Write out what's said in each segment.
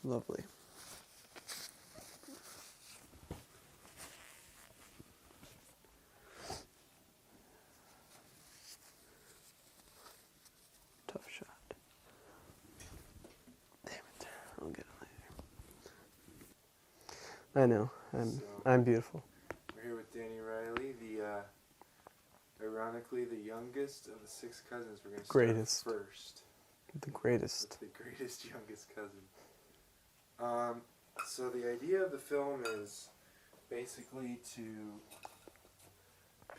Lovely. Tough shot. Damn it. I'll get it later. I know. I'm beautiful. We're here with Danny Riley, ironically the youngest of the 6 cousins. We're going to start first. The greatest. The greatest youngest cousin. So the idea of the film is basically to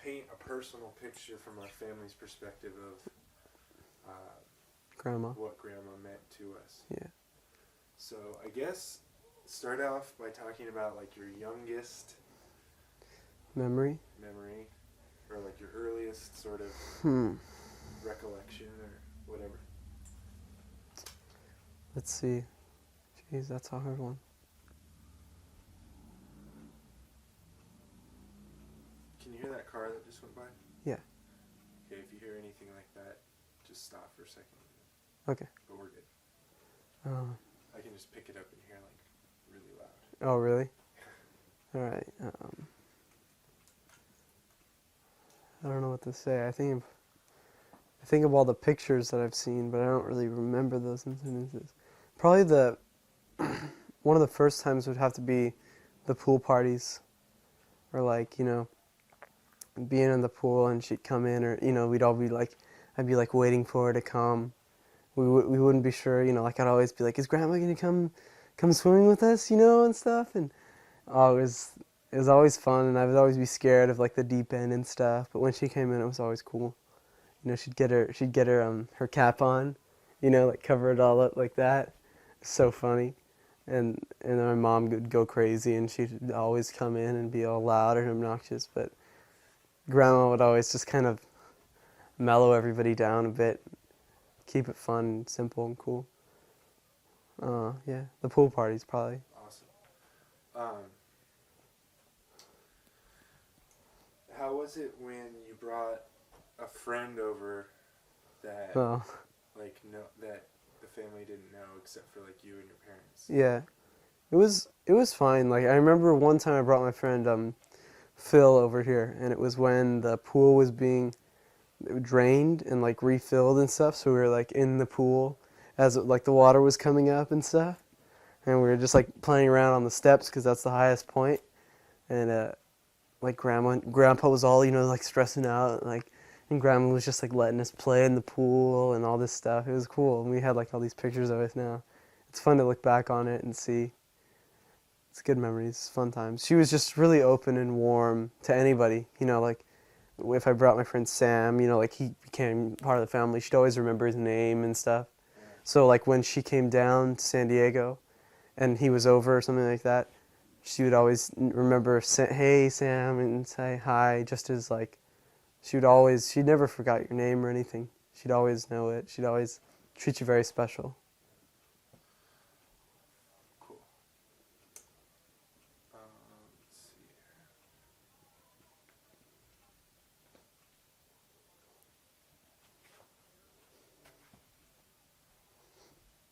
paint a personal picture from our family's perspective of Grandma. what Grandma meant to us. Yeah. So I guess start off by talking about like your youngest memory, or like your earliest sort of recollection or whatever. Let's see. Jeez, that's a hard one. Can you hear that car that just went by? Yeah. Okay, if you hear anything like that, just stop for a second. Okay. But we're good. I can just pick it up and hear like really loud. Oh, really? All right. I don't know what to say. I think of all the pictures that I've seen, but I don't really remember those incidences. Probably one of the first times would have to be the pool parties, or like, you know, being in the pool and she'd come in, or, you know, we'd all be like, I'd be like waiting for her to come. We wouldn't be sure, you know, like I'd always be like, is Grandma gonna come swimming with us, you know, and stuff, and it was always fun, and I would always be scared of like the deep end and stuff, but when she came in, it was always cool. You know, she'd get her cap on, you know, like cover it all up like that. So funny. And my mom would go crazy, and she'd always come in and be all loud and obnoxious, but Grandma would always just kind of mellow everybody down a bit, keep it fun, simple, and cool. Yeah, the pool parties probably. Awesome. How was it when you brought a friend over that that the family didn't know except for like you and your parents? Yeah, it was fine. Like I remember one time I brought my friend Phil over here, and it was when the pool was being drained and like refilled and stuff. So we were like in the pool as like the water was coming up and stuff, and we were just like playing around on the steps because that's the highest point. And like Grandma and Grandpa was all, you know, like stressing out, and Grandma was just like letting us play in the pool and all this stuff. It was cool, and we had like all these pictures of it now. It's fun to look back on it and see. It's good memories, fun times. She was just really open and warm to anybody, you know, like if I brought my friend Sam, you know, like he became part of the family, she'd always remember his name and stuff. So like when she came down to San Diego and he was over or something like that, she would always remember, hey Sam, and say hi, just as like, she never forgot your name or anything. She'd always know it. She'd always treat you very special. Cool. Let's see here.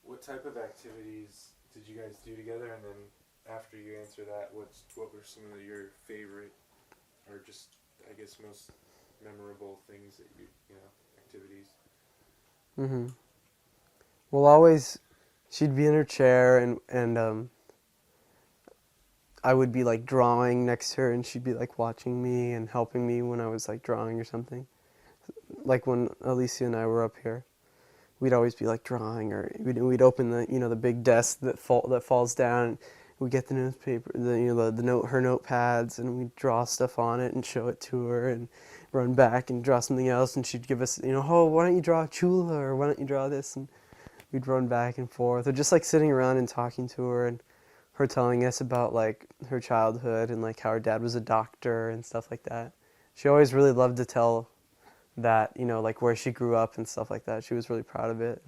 What type of activities did you guys do together? And then after you answer that, what were some of your favorite, or just, I guess, most memorable things that you know, activities? Well, always, she'd be in her chair, and I would be like drawing next to her, and she'd be like watching me and helping me when I was like drawing or something. Like when Alicia and I were up here, we'd always be like drawing, or we'd open the, you know, the big desk that falls down. We'd get the newspaper, her notepads, and we'd draw stuff on it and show it to her, and run back and draw something else, and she'd give us, you know, oh, why don't you draw Chula, or why don't you draw this, and we'd run back and forth, or just like sitting around and talking to her, and her telling us about like her childhood and like how her dad was a doctor and stuff like that. She always really loved to tell that, you know, like where she grew up and stuff like that. She was really proud of it.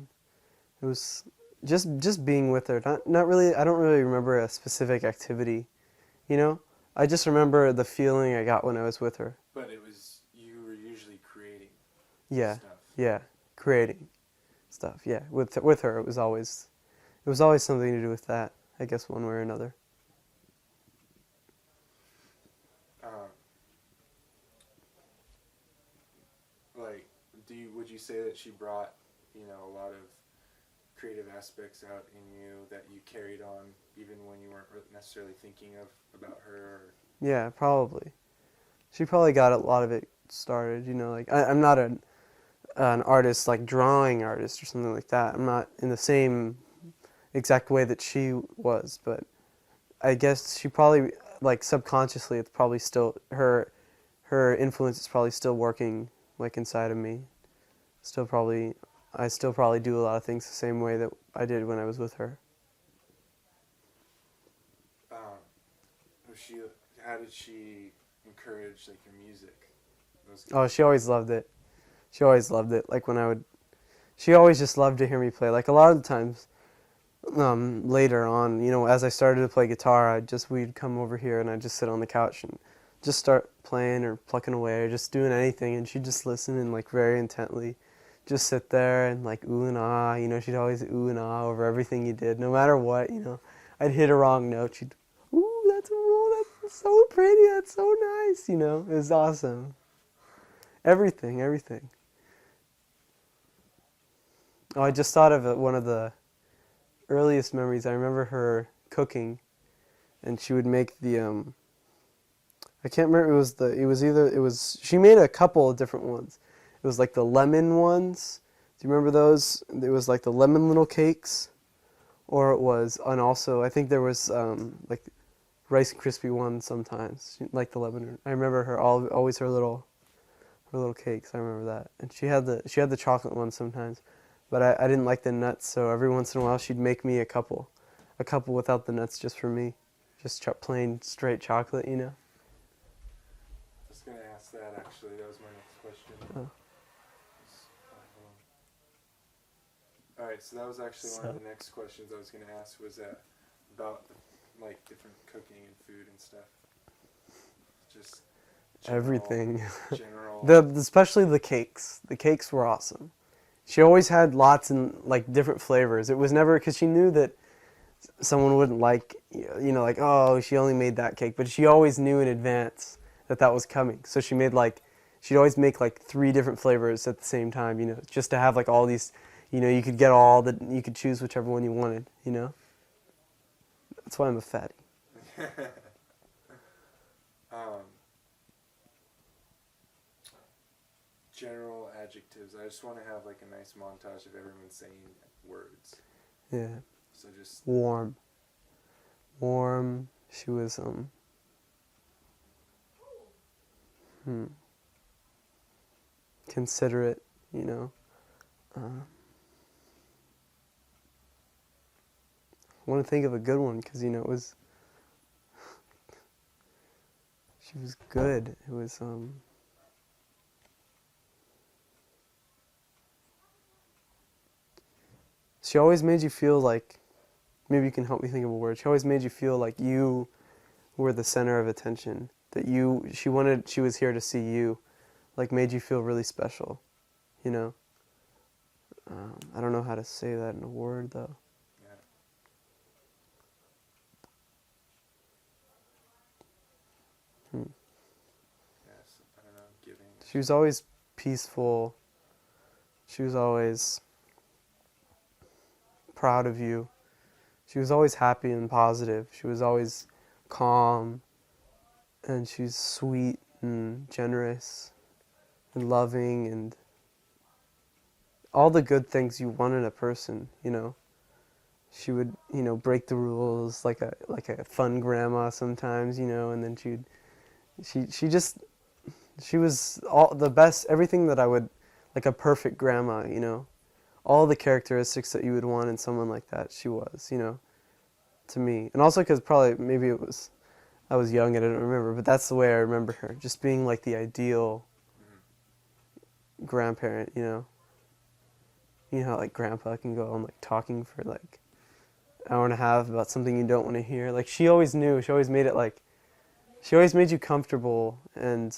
It was just being with her. Not really. I don't really remember a specific activity, you know. I just remember the feeling I got when I was with her. But you were usually creating. Yeah, stuff. yeah, creating stuff. Yeah, with her, it was always something to do with that. I guess one way or another. Um, like, would you say that she brought, a lot of creative aspects out in you that you carried on even when you weren't necessarily thinking about her? Yeah, probably. She probably got a lot of it started. Like I'm not an artist, like drawing artist or something like that. I'm not in the same exact way that she was, but I guess she probably, like subconsciously, it's probably still her influence is probably still working like inside of me. Still probably, I still probably do a lot of things the same way that I did when I was with her. Um, was she? How did she encourage like your music? Those kind Oh, of she always loved it. She always loved it. Like when I would, she always just loved to hear me play. Like a lot of the times, later on, as I started to play guitar, we'd come over here and I'd just sit on the couch and just start playing or plucking away or just doing anything, and she'd just listen and like very intently just sit there and like ooh and ah, she'd always ooh and ah over everything you did, no matter what, I'd hit a wrong note, she'd, ooh, that's so pretty, that's so nice, it was awesome. Everything. Oh, I just thought of one of the earliest memories. I remember her cooking, and she would make the I can't remember. She made a couple of different ones. It was like the lemon ones. Do you remember those? It was like the lemon little cakes, or it was, and also I think there was like Rice Krispie ones sometimes, like the lemon. I remember always her little cakes. I remember that, and she had the chocolate ones sometimes, but I didn't like the nuts, so every once in a while she'd make me a couple without the nuts just for me, just plain straight chocolate. I was gonna ask that actually. That was my next question. Oh. All right, so that was actually one of So the next questions I was gonna ask was about like different cooking and food and stuff. Just everything. general. Especially the cakes. The cakes were awesome. She always had lots and like different flavors. It was never because she knew that someone wouldn't like, like, oh, she only made that cake, but she always knew in advance that was coming. So she'd always make like 3 different flavors at the same time, just to have like all these, you could get you could choose whichever one you wanted. That's why I'm a fatty. um, General adjectives. I just want to have like a nice montage of everyone saying words. Yeah. So just Warm. She was considerate, I want to think of a good one because it was she was good. It was she always made you feel like, maybe you can help me think of a word. She always made you feel like you were the center of attention. That she was here to see you, like made you feel really special, I don't know how to say that in a word though. yeah. Yes, I don't know. Giving. She was always peaceful. She was always proud of you. She was always happy and positive. She was always calm, and she's sweet and generous and loving and all the good things you want in a person. She would, break the rules like a fun grandma sometimes, and then she was all the best, everything that I would, like a perfect grandma. All the characteristics that you would want in someone like that, she was, to me. And also because probably maybe I was young and I didn't remember, but that's the way I remember her, just being like the ideal grandparent. You know how like grandpa can go on like talking for like an hour and a half about something you don't want to hear. Like she always knew, she always made you comfortable, and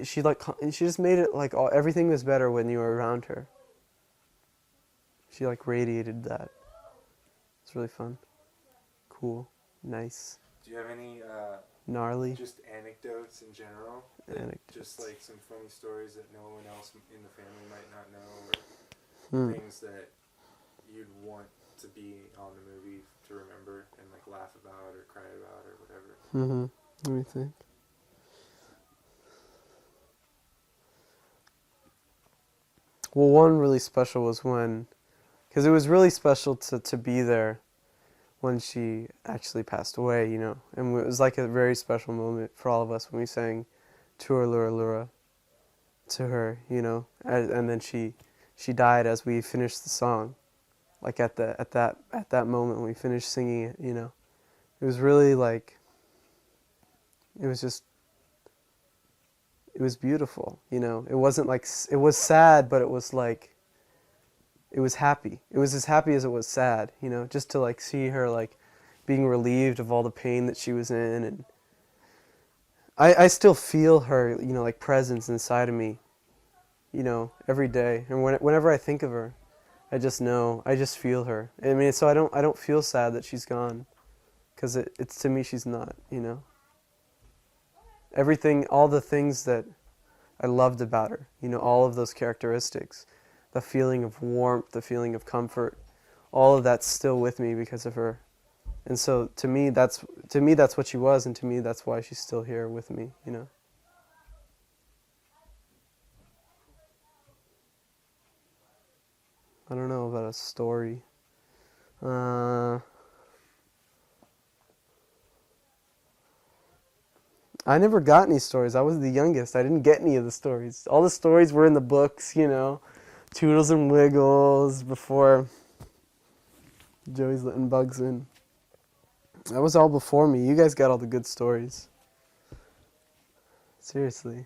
she just made it like everything was better when you were around her. She like radiated that. It's really fun. Cool. Nice. Do you have any Gnarly just anecdotes in general? anecdotes. Just like some funny stories that no one else in the family might not know, or things that you'd want to be on the movie to remember and like laugh about or cry about or whatever. Let me think. Well, one really special was when, because it was really special to be there when she actually passed away, you know. And it was like a very special moment for all of us when we sang Tua Lura Lura to her, you know. And then she died as we finished the song. Like at that moment when we finished singing it, you know. It was really like, it was beautiful, you know. It wasn't like, it was sad, but it was like, it was happy. It was as happy as it was sad, you know, just to like see her like being relieved of all the pain that she was in. And I still feel her, you know, like presence inside of me, you know, every day. And whenever I think of her, I just know, I just feel her. I mean, so I don't feel sad that she's gone, because it's to me she's not, you know. Everything, all the things that I loved about her, you know, all of those characteristics, the feeling of warmth, the feeling of comfort, all of that's still with me because of her. And so to me that's what she was, and to me that's why she's still here with me, you know. I don't know about a story. I never got any stories. I was the youngest. I didn't get any of the stories. All the stories were in the books, you know. Toodles and Wiggles before Joey's letting bugs in. That was all before me. You guys got all the good stories. Seriously.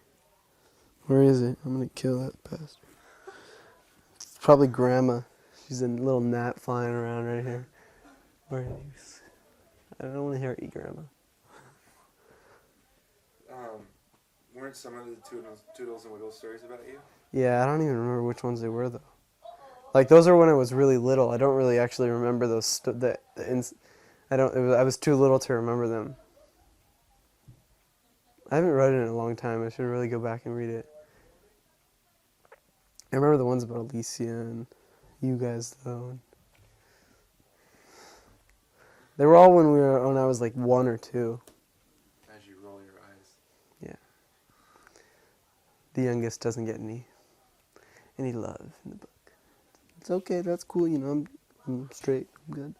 Where is it? I'm going to kill that bastard. It's probably Grandma. She's a little gnat flying around right here. Where are you? I don't want to hear eat Grandma. Weren't some of the Toodles and Wiggles stories about you? Yeah, I don't even remember which ones they were, though. Like, those are when I was really little. I don't really actually remember those. I was too little to remember them. I haven't read it in a long time. I should really go back and read it. I remember the ones about Alicia and you guys, though. They were all when I was like 1 or 2. As you roll your eyes. Yeah. The youngest doesn't get any love in the book. It's okay. That's cool. You know, I'm straight. I'm good.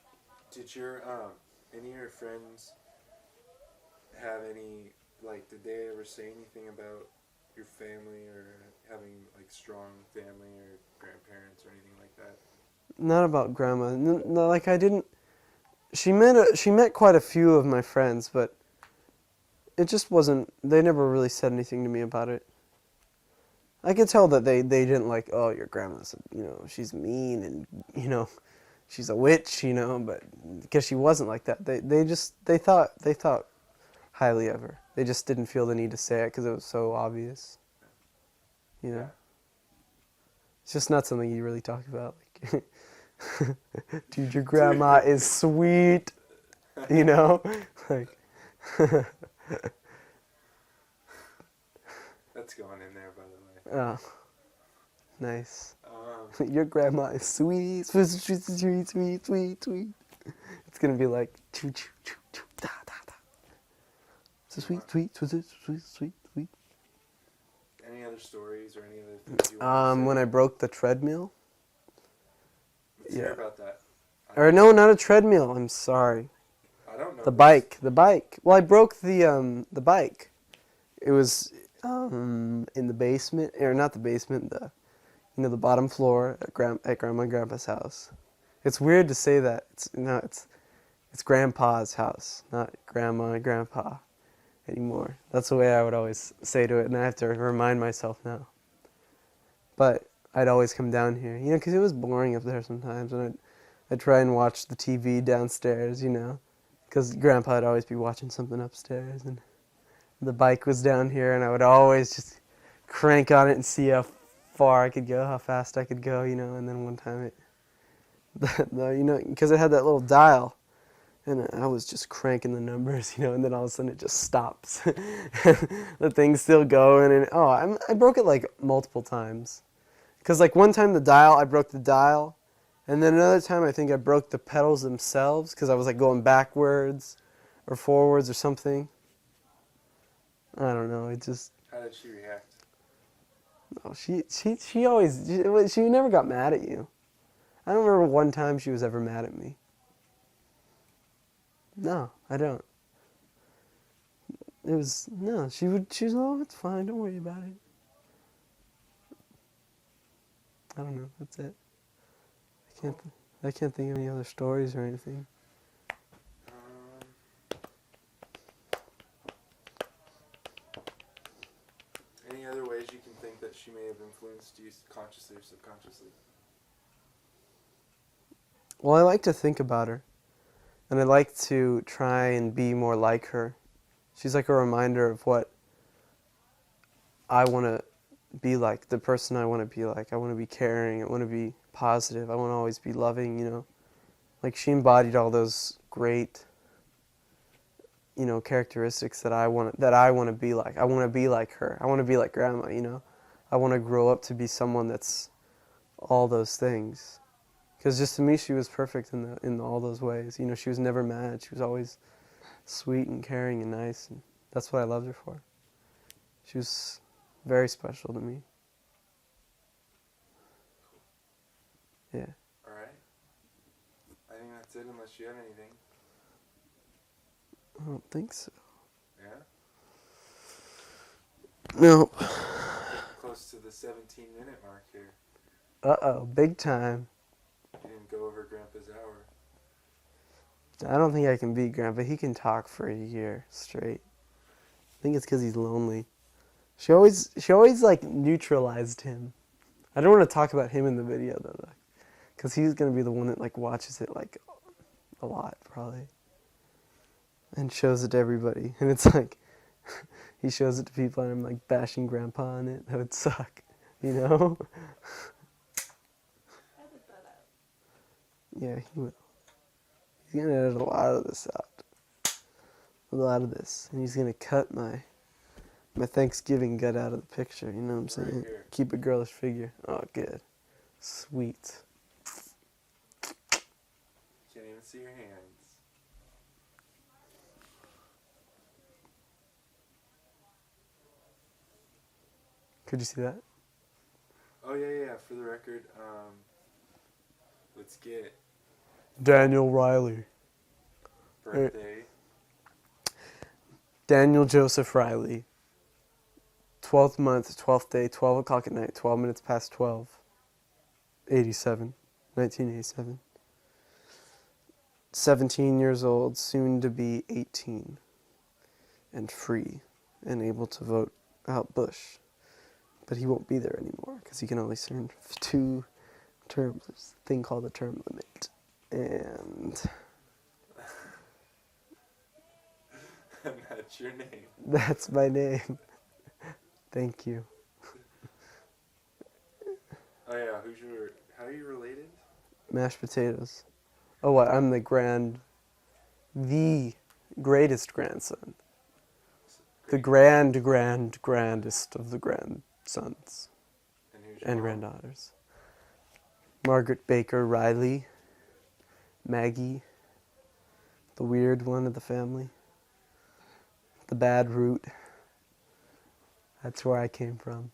Did your any of your friends have any, like, did they ever say anything about your family or having like strong family or grandparents or anything like that? Not about Grandma. No, like I didn't. She met quite a few of my friends, but it just wasn't. They never really said anything to me about it. I could tell that they didn't like, oh, your grandma's, you know, she's mean and, you know, she's a witch, you know, but because she wasn't like that. They thought highly of her. They just didn't feel the need to say it because it was so obvious. You know, it's just not something you really talk about. Like, dude, your grandma is sweet. You know, like. That's going in there, by the way. Oh, nice. Your grandma is sweet, sweet, sweet, sweet, sweet, sweet, sweet. It's gonna be like choo choo choo choo da da da. So sweet, sweet, sweet, sweet, sweet, sweet. Any other stories or any other things you want to say? When I broke the treadmill. Let's hear about that. Or no, not a treadmill. I'm sorry. I don't know. The bike. Well, I broke the bike. It was in the basement, or not the basement, the bottom floor at Grandma and Grandpa's house. It's weird to say that. It's Grandpa's house, not Grandma and Grandpa anymore. That's the way I would always say to it, and I have to remind myself now. But I'd always come down here, you know, because it was boring up there sometimes, and I'd try and watch the TV downstairs, you know, because Grandpa would always be watching something upstairs, and the bike was down here, and I would always just crank on it and see how far I could go, how fast I could go, you know, and then one time No, you know, because it had that little dial, and I was just cranking the numbers, you know, and then all of a sudden it just stops. The thing's still going, and I broke it like multiple times. Because like one time I broke the dial, and then another time I think I broke the pedals themselves because I was like going backwards or forwards or something. I don't know. It just How did she react? no. She never got mad at you. I don't remember one time she was ever mad at me. No, I don't. It was no. She was oh, it's fine. Don't worry about it. I don't know. That's it. I can't think of any other stories or anything. Any other ways you can think that she may have influenced you consciously or subconsciously? Well, I like to think about her, and I like to try and be more like her. She's like a reminder of what I want to be like, the person I want to be like. I want to be caring. I want to be positive. I want to always be loving, you know. Like she embodied all those great, you know, characteristics that I want to be like. I want to be like her. I want to be like grandma, you know. I want to grow up to be someone that's all those things. Because just to me, she was perfect in all those ways. You know, she was never mad. She was always sweet and caring and nice, and that's what I loved her for. She was very special to me. Yeah. All right. I think that's it unless you have anything. I don't think so. Yeah? No. Getting close to the 17-minute mark here. Uh-oh, big time. You didn't go over Grandpa's hour. I don't think I can beat Grandpa. He can talk for a year straight. I think it's because he's lonely. She always like neutralized him. I don't want to talk about him in the video though, because he's gonna be the one that like watches it like a lot probably, and shows it to everybody. And it's like he shows it to people, and I'm like bashing Grandpa on it. That would suck, you know? Edit that out. Yeah, he will. He's gonna edit a lot of this out. A lot of this, and he's gonna cut my Thanksgiving gut out of the picture, you know what I'm saying? Right here. Keep a girlish figure. Oh, good. Sweet. Can't even see your hands. Could you see that? Oh, yeah. For the record, let's get Daniel Riley. birthday. Daniel Joseph Riley. 12th month, 12th day, 12 o'clock at night, 12 minutes past 12. 1987. 17 years old, soon to be 18. And free. And able to vote out Bush. But he won't be there anymore because he can only serve 2 terms. There's a thing called a term limit. And That's your name. that's my name. Thank you. Oh, yeah. How are you related? Mashed potatoes. Oh, what? I'm the greatest grandson. The grandest of the grandsons And who's your and mom? granddaughters. Margaret Baker Riley. Maggie. The weird one of the family. The bad root. That's where I came from.